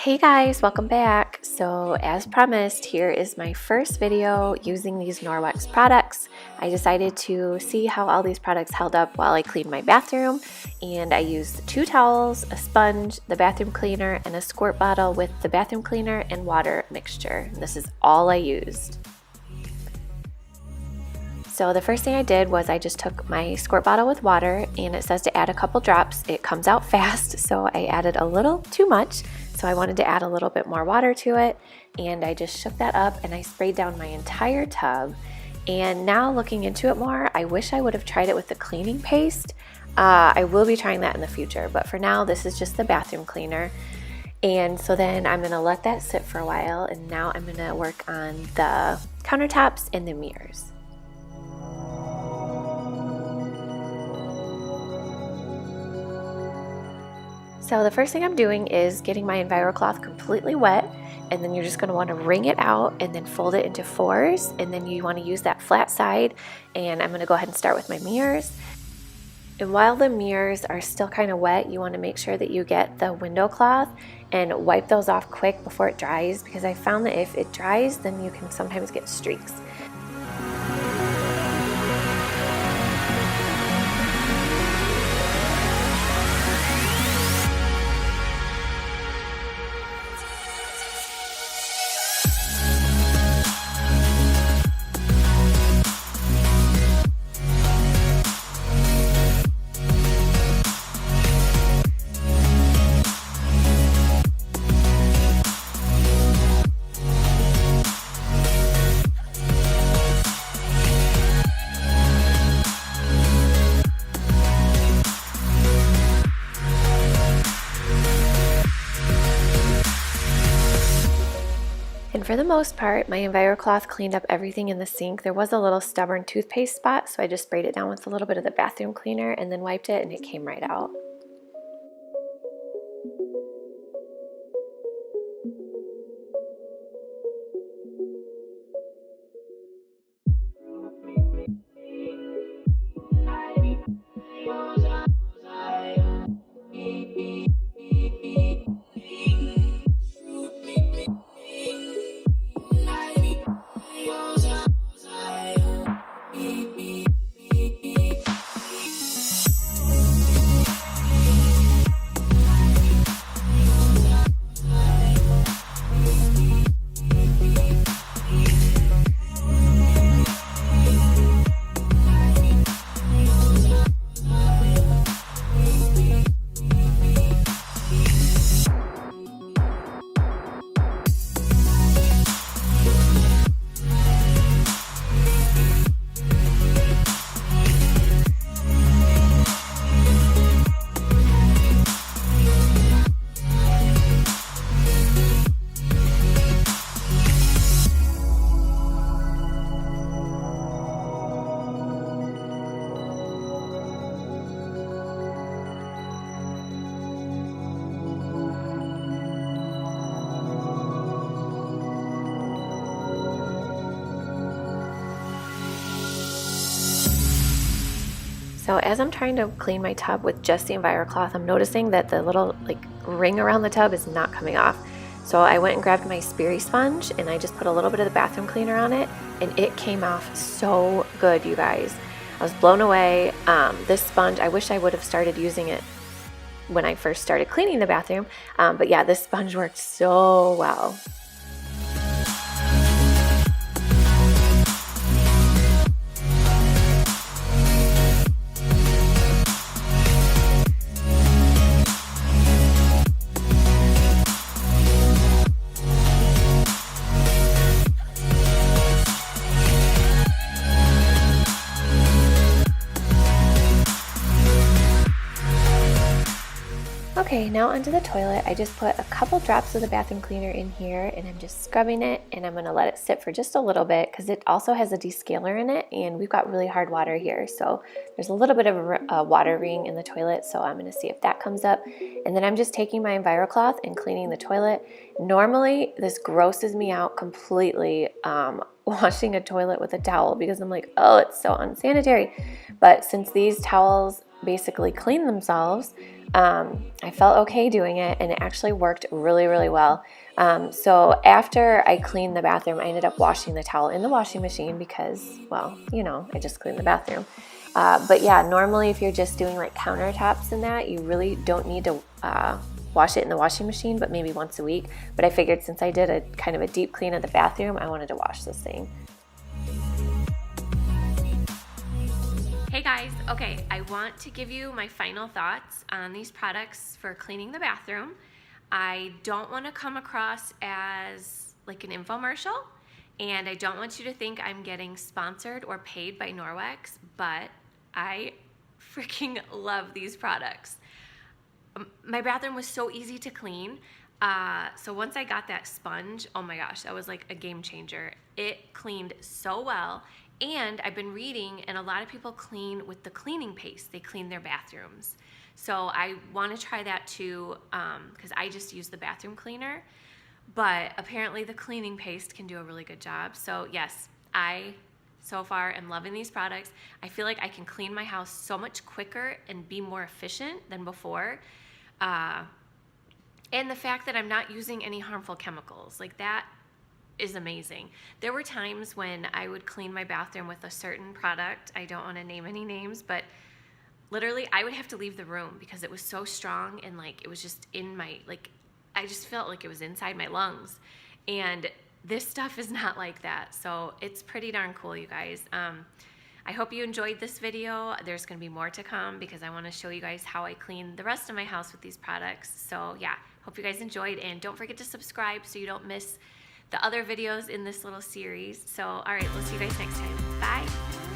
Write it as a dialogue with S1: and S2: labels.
S1: Hey guys, welcome back. So as promised, here is my first video using these Norwex products. I decided to see how all these products held up while I cleaned my bathroom, and I used 2 towels, a sponge, the bathroom cleaner, and a squirt bottle with the bathroom cleaner and water mixture. This is all I used. So the first thing I did was I just took my squirt bottle with water, and it says to add a couple drops. It comes out fast, so I added a little too much. So I wanted to add a little bit more water to it, and I just shook that up and I sprayed down my entire tub. And now looking into it more, I wish I would have tried it with the cleaning paste. I will be trying that in the future, but for now this is just the bathroom cleaner. And so then I'm gonna let that sit for a while, and now I'm gonna work on the countertops and the mirrors. So the first thing I'm doing is getting my EnviroCloth completely wet, and then you're just going to want to wring it out and then fold it into 4s, and then you want to use that flat side. And I'm going to go ahead and start with my mirrors. And while the mirrors are still kind of wet, you want to make sure that you get the window cloth and wipe those off quick before it dries, because I found that if it dries, then you can sometimes get streaks. And for the most part, my EnviroCloth cleaned up everything in the sink. There was a little stubborn toothpaste spot, so I just sprayed it down with a little bit of the bathroom cleaner and then wiped it, and it came right out. So as I'm trying to clean my tub with just the EnviroCloth, I'm noticing that the little ring around the tub is not coming off. So I went and grabbed my Sperry sponge, and I just put a little bit of the bathroom cleaner on it, and it came off so good, you guys. I was blown away. This sponge, I wish I would have started using it when I first started cleaning the bathroom. But yeah, this sponge worked so well. Okay, now onto the toilet. I just put a couple drops of the bathroom cleaner in here, and I'm just scrubbing it, and I'm going to let it sit for just a little bit because it also has a descaler in it, and we've got really hard water here, so there's a little bit of a water ring in the toilet, so I'm going to see if that comes up. And then I'm just taking my EnviroCloth and cleaning the toilet. Normally this grosses me out completely, washing a toilet with a towel, because I'm like, oh, it's so unsanitary. But since these towels basically clean themselves, I felt okay doing it, and it actually worked really, really well. So after I cleaned the bathroom, I ended up washing the towel in the washing machine because, well, you know, I just cleaned the bathroom. But yeah, normally if you're just doing like countertops and that, you really don't need to wash it in the washing machine, but maybe once a week. But I figured since I did a kind of a deep clean of the bathroom, I wanted to wash this thing. Hey guys, okay, I want to give you my final thoughts on these products for cleaning the bathroom. I don't want to come across as like an infomercial, and I don't want you to think I'm getting sponsored or paid by Norwex, but I freaking love these products. My bathroom was so easy to clean. So once I got that sponge, oh my gosh, that was like a game changer. It cleaned so well. And I've been reading, and a lot of people clean with the cleaning paste. They clean their bathrooms. So I want to try that too, because I just use the bathroom cleaner. But apparently the cleaning paste can do a really good job. So yes, I so far am loving these products. I feel like I can clean my house so much quicker and be more efficient than before. And the fact that I'm not using any harmful chemicals, like that is amazing. There were times when I would clean my bathroom with a certain product. I don't want to name any names, but literally I would have to leave the room because it was so strong, and like it was just in my, like I just felt like it was inside my lungs. And this stuff is not like that. So it's pretty darn cool, you guys. I hope you enjoyed this video. There's going to be more to come because I want to show you guys how I clean the rest of my house with these products. So yeah, hope you guys enjoyed, and don't forget to subscribe so you don't miss the other videos in this little series. So, all right, we'll see you guys next time. Bye.